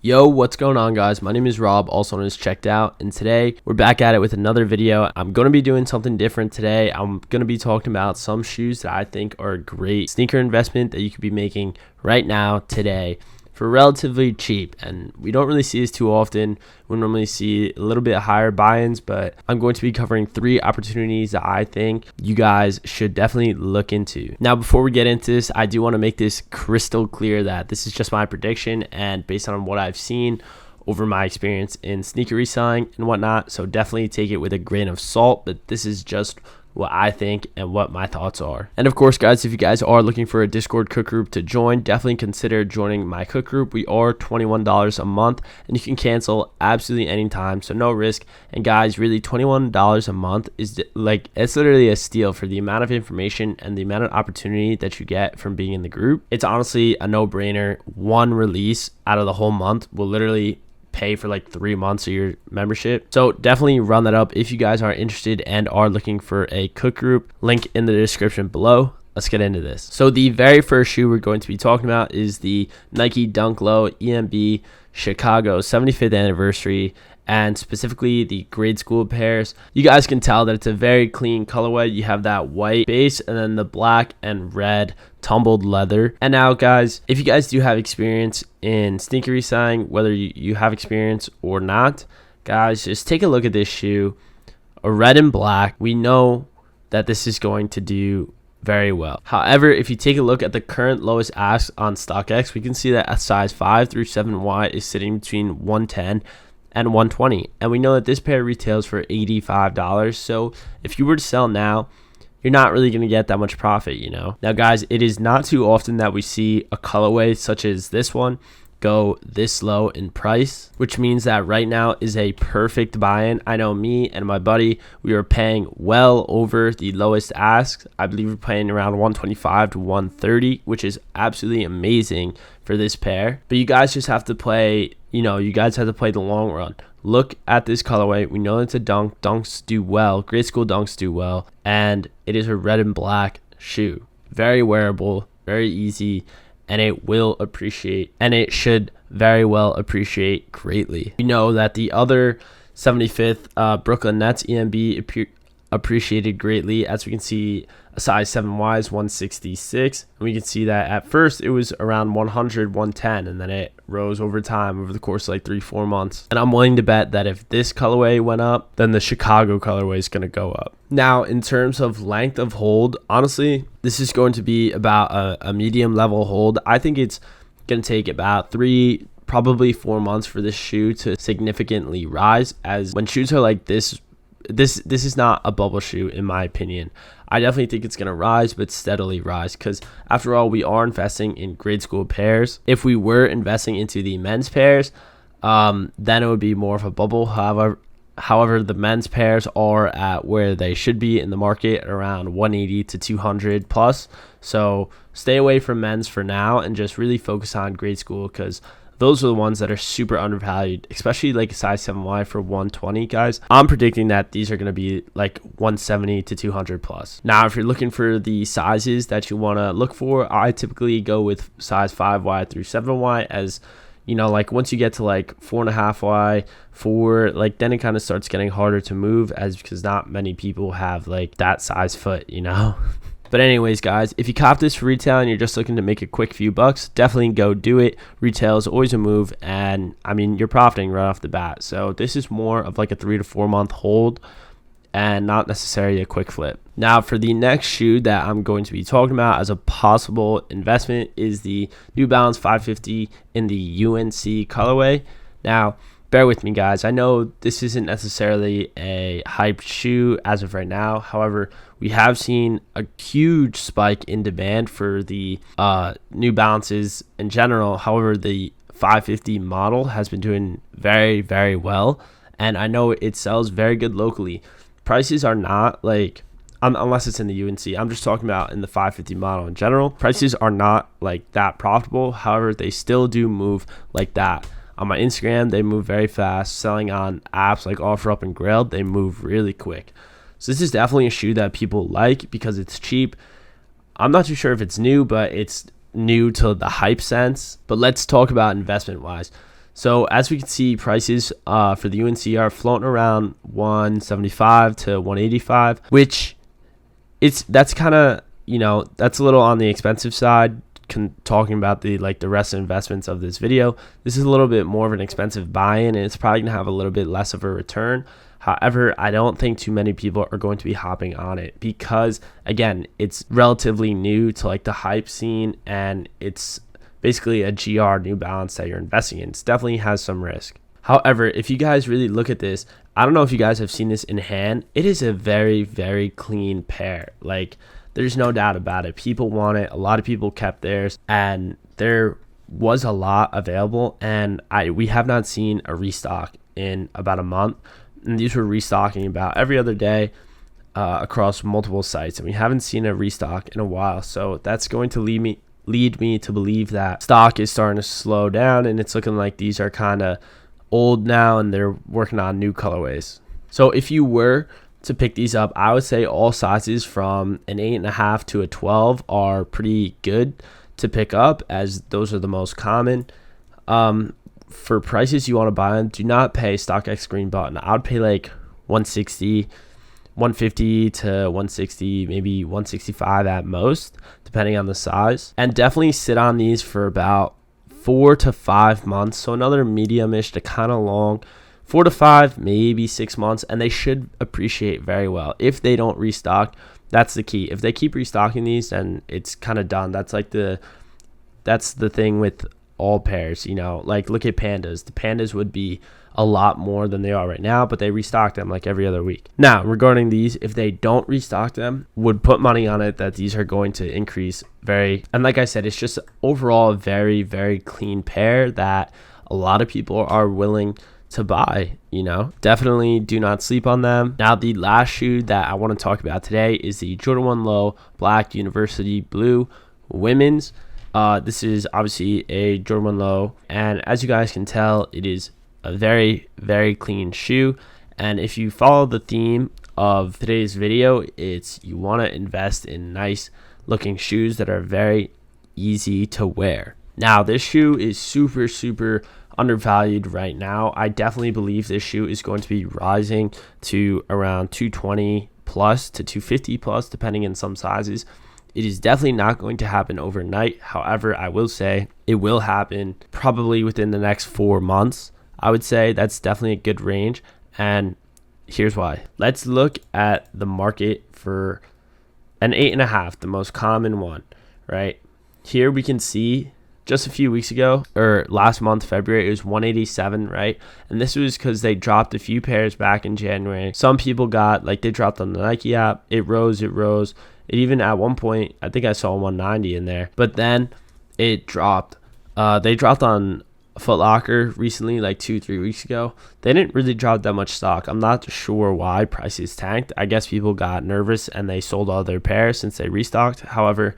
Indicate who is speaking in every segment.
Speaker 1: Yo, what's going on, guys? My name is Rob, also known as Checked Out, and today we're back at it with another video. I'm going to be doing something different today. I'm going to be talking about some shoes that I think are a great sneaker investment that you could be making right now, today, for relatively cheap. And we don't really see this too often. We normally see a little bit higher buy-ins, but I'm going to be covering 3 opportunities that I think you guys should definitely look into. Now, before we get into this, I do want to make this crystal clear that this is just my prediction and based on what I've seen over my experience in sneaker reselling and whatnot. So definitely take it with a grain of salt, but this is just what I think and what my thoughts are. And of course, guys, if you guys are looking for a Discord cook group to join, definitely consider joining my cook group. We are $21 a month and you can cancel absolutely anytime, so no risk. And guys, really $21 a month is like, it's literally a steal for the amount of information and the amount of opportunity that you get from being in the group. It's honestly a no-brainer. One release out of the whole month will literally pay for like 3 months of your membership. So definitely run that up if you guys are interested and are looking for a cook group. Link in the description below. Let's get into this. So the very first shoe we're going to be talking about is the Nike Dunk Low EMB Chicago 75th anniversary, and specifically the grade school pairs. You guys can tell that it's a very clean colorway. You have that white base and then the black and red tumbled leather. And now, guys, if you guys do have experience in sneaker reselling, whether you have experience or not, guys, just take a look at this shoe. A red and black, we know that this is going to do very well. However, if you take a look at the current lowest ask on StockX, we can see that a size 5 through 7Y is sitting between 110 and 120, and we know that this pair retails for $85. So if you were to sell now, you're not really going to get that much profit, you know. Now, guys, it is not too often that we see a colorway such as this one go this low in price, which means that right now is a perfect buy-in. I know me and my buddy, we are paying well over the lowest ask. I believe we're paying around 125 to 130, which is absolutely amazing for this pair. But you guys just have to play, you guys have to play the long run. Look at this colorway. We know it's a dunk. Dunks do well. Grade school dunks do well. And it is a red and black shoe. Very wearable, very easy, and it will appreciate, and it should very well appreciate greatly. We know that the other 75th Brooklyn Nets EMB appreciated greatly. As we can see, a size 7Y is 166, and we can see that at first it was around 100, 110, and then it rose over time over the course of like 3-4 months. And I'm willing to bet that if this colorway went up, then the Chicago colorway is going to go up. Now, in terms of length of hold, honestly, this is going to be about a medium level hold. I think it's going to take about 3, probably 4 months for this shoe to significantly rise, as when shoes are like this is not a bubble shoe, in my opinion. I definitely think it's going to rise, but steadily rise, because after all, we are investing in grade school pairs. If we were investing into the men's pairs, then it would be more of a bubble. However, the men's pairs are at where they should be in the market, around 180 to 200 plus. So stay away from men's for now and just really focus on grade school, because those are the ones that are super undervalued, especially like a size 7Y for 120, guys. I'm predicting that these are going to be like 170 to 200 plus. Now, if you're looking for the sizes that you want to look for, I typically go with size 5Y through 7Y, as like once you get to like 4.5Y, 4, like then it kind of starts getting harder to move, because not many people have like that size foot, But anyways, guys, if you cop this for retail and you're just looking to make a quick few bucks, definitely go do it. Retail is always a move, and I mean, you're profiting right off the bat. So this is more of like a 3 to 4 month hold and not necessarily a quick flip. Now, for the next shoe that I'm going to be talking about as a possible investment is the New Balance 550 in the UNC colorway. Now, bear with me, guys. I know this isn't necessarily a hyped shoe as of right now. However, we have seen a huge spike in demand for the New Balances in general. However, the 550 model has been doing very, very well, and I know it sells very good locally. Prices are not like, unless it's in the UNC, I'm just talking about in the 550 model in general, prices are not like that profitable. However, they still do move like that. On my Instagram, they move very fast. Selling on apps like OfferUp and Grailed, they move really quick. So this is definitely a shoe that people like because it's cheap. I'm not too sure if it's new, but it's new to the hype sense. But let's talk about investment wise. So as we can see, prices for the UNC are floating around 175 to 185, which that's kind of, that's a little on the expensive side. Talking about the rest of investments of this video, this is a little bit more of an expensive buy-in, and it's probably gonna have a little bit less of a return. However, I don't think too many people are going to be hopping on it because, again, it's relatively new to like the hype scene, and it's basically a GR New Balance that you're investing in. It definitely has some risk. However, if you guys really look at this, I don't know if you guys have seen this in hand. It is a very, very clean pair. Like, there's no doubt about it. People want it. A lot of people kept theirs, and there was a lot available, and we have not seen a restock in about a month. And these were restocking about every other day across multiple sites, and we haven't seen a restock in a while. So that's going to lead me to believe that stock is starting to slow down, and it's looking like these are kind of old now, and they're working on new colorways. So if you were to pick these up, I would say all sizes from an 8.5 to a 12 are pretty good to pick up, as those are the most common. For prices you want to buy them, do not pay StockX green button. I would pay like 160, 150 to 160, maybe 165 at most, depending on the size. And definitely sit on these for about 4 to 5 months. So another medium-ish to kind of long. 4 to 5, maybe 6 months, and they should appreciate very well. If they don't restock, that's the key. If they keep restocking these, then it's kind of done. That's the thing with all pairs, like look at pandas. The pandas would be a lot more than they are right now, but they restock them like every other week. Now, regarding these, if they don't restock them, would put money on it that these are going to increase and like I said, it's just overall a very, very clean pair that a lot of people are willing to buy. Definitely do not sleep on them. Now, the last shoe that I want to talk about today is the Jordan 1 Low Black University Blue Women's. This is obviously a Jordan 1 Low, and as you guys can tell, it is a very, very clean shoe. And if you follow the theme of today's video, it's you want to invest in nice looking shoes that are very easy to wear. Now, this shoe is super, super undervalued right now. I definitely believe this shoe is going to be rising to around 220 plus to 250 plus, depending on some sizes. It is definitely not going to happen overnight. However, I will say it will happen probably within the next 4 months. I would say that's definitely a good range, and here's why. Let's look at the market for an 8.5, the most common one, right? Here we can see just a few weeks ago, or last month, February, it was 187, right? And this was because they dropped a few pairs back in January. Some people they dropped on the Nike app. It rose. It even at one point, I think I saw 190 in there. But then it dropped. They dropped on Foot Locker recently, like 2-3 weeks ago. They didn't really drop that much stock. I'm not sure why prices tanked. I guess people got nervous and they sold all their pairs since they restocked. However,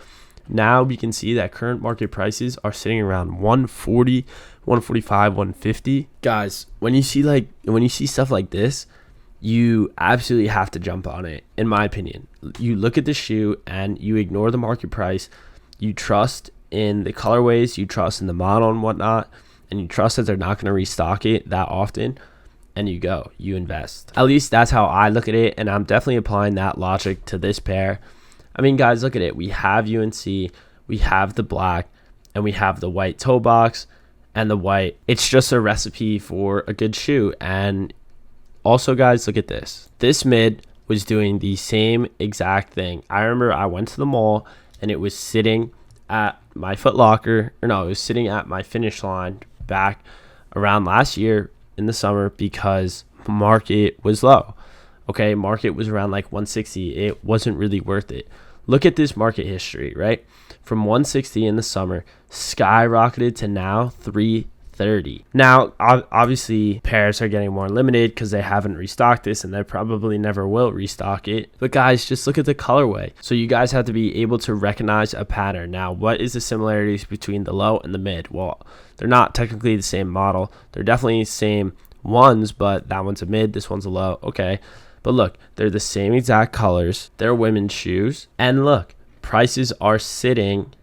Speaker 1: now we can see that current market prices are sitting around 140, 145, 150. Guys, when you see stuff like this, you absolutely have to jump on it, in my opinion. You look at the shoe and you ignore the market price. You trust in the colorways, you trust in the model and whatnot, and you trust that they're not going to restock it that often, and you invest. At least that's how I look at it, and I'm definitely applying that logic to this pair. I mean, guys, look at it. We have UNC, we have the black, and we have the white toe box and the white. It's just a recipe for a good shoe. And also, guys, look at this. This mid was doing the same exact thing. I remember I went to the mall, and it was sitting at my Foot Locker. It was sitting at my finish line back around last year in the summer because market was low. Okay, market was around like 160. It wasn't really worth it. Look at this market history, right? From 160 in the summer, skyrocketed to now 330. Now, obviously, pairs are getting more limited because they haven't restocked this, and they probably never will restock it. But guys, just look at the colorway. So you guys have to be able to recognize a pattern. Now, what is the similarities between the low and the mid? Well, they're not technically the same model. They're definitely the same ones, but that one's a mid, this one's a low. Okay. But look, they're the same exact colors. They're women's shoes. And look, prices are sitting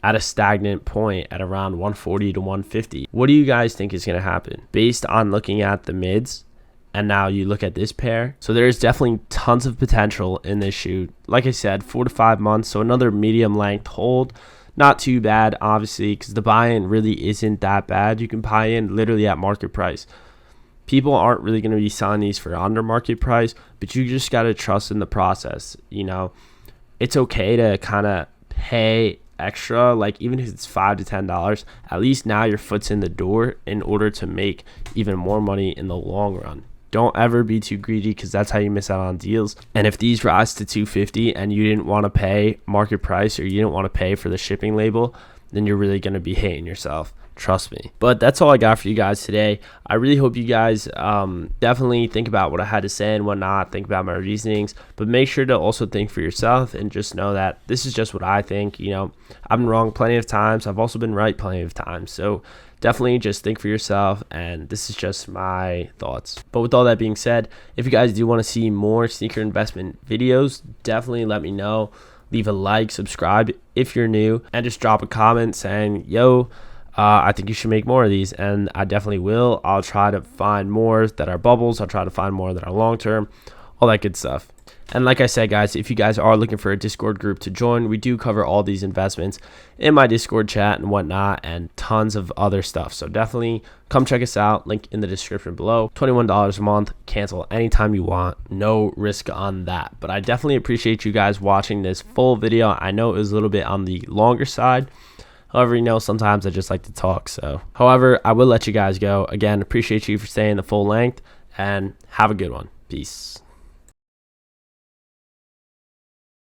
Speaker 1: at a stagnant point at around 140 to 150. What do you guys think is going to happen based on looking at the mids? And now you look at this pair. So there's definitely tons of potential in this shoe. Like I said, 4 to 5 months. So another medium length hold. Not too bad, obviously, because the buy-in really isn't that bad. You can buy in literally at market price. People aren't really going to be selling these for under market price, but you just got to trust in the process. You know, it's okay to kind of pay extra, like even if it's $5 to $10. At least now your foot's in the door in order to make even more money in the long run. Don't ever be too greedy, because that's how you miss out on deals. And if these rise to $250 and you didn't want to pay market price, or you didn't want to pay for the shipping label, then you're really going to be hating yourself. Trust me. But that's all I got for you guys today. I really hope you guys definitely think about what I had to say and whatnot. Think about my reasonings, but make sure to also think for yourself and just know that this is just what I think. You know, I've been wrong plenty of times. I've also been right plenty of times. So definitely just think for yourself, and this is just my thoughts. But with all that being said, if you guys do want to see more sneaker investment videos, definitely let me know. Leave a like, subscribe if you're new, and just drop a comment saying, yo, I think you should make more of these, and I definitely will. I'll try to find more that are bubbles. I'll try to find more that are long-term, all that good stuff. And like I said, guys, if you guys are looking for a Discord group to join, we do cover all these investments in my Discord chat and whatnot, and tons of other stuff. So definitely come check us out. Link in the description below. $21 a month. Cancel anytime you want. No risk on that. But I definitely appreciate you guys watching this full video. I know it was a little bit on the longer side. However, you know, sometimes I just like to talk. So, however, I will let you guys go. Again, appreciate you for staying the full length, and have a good one. Peace.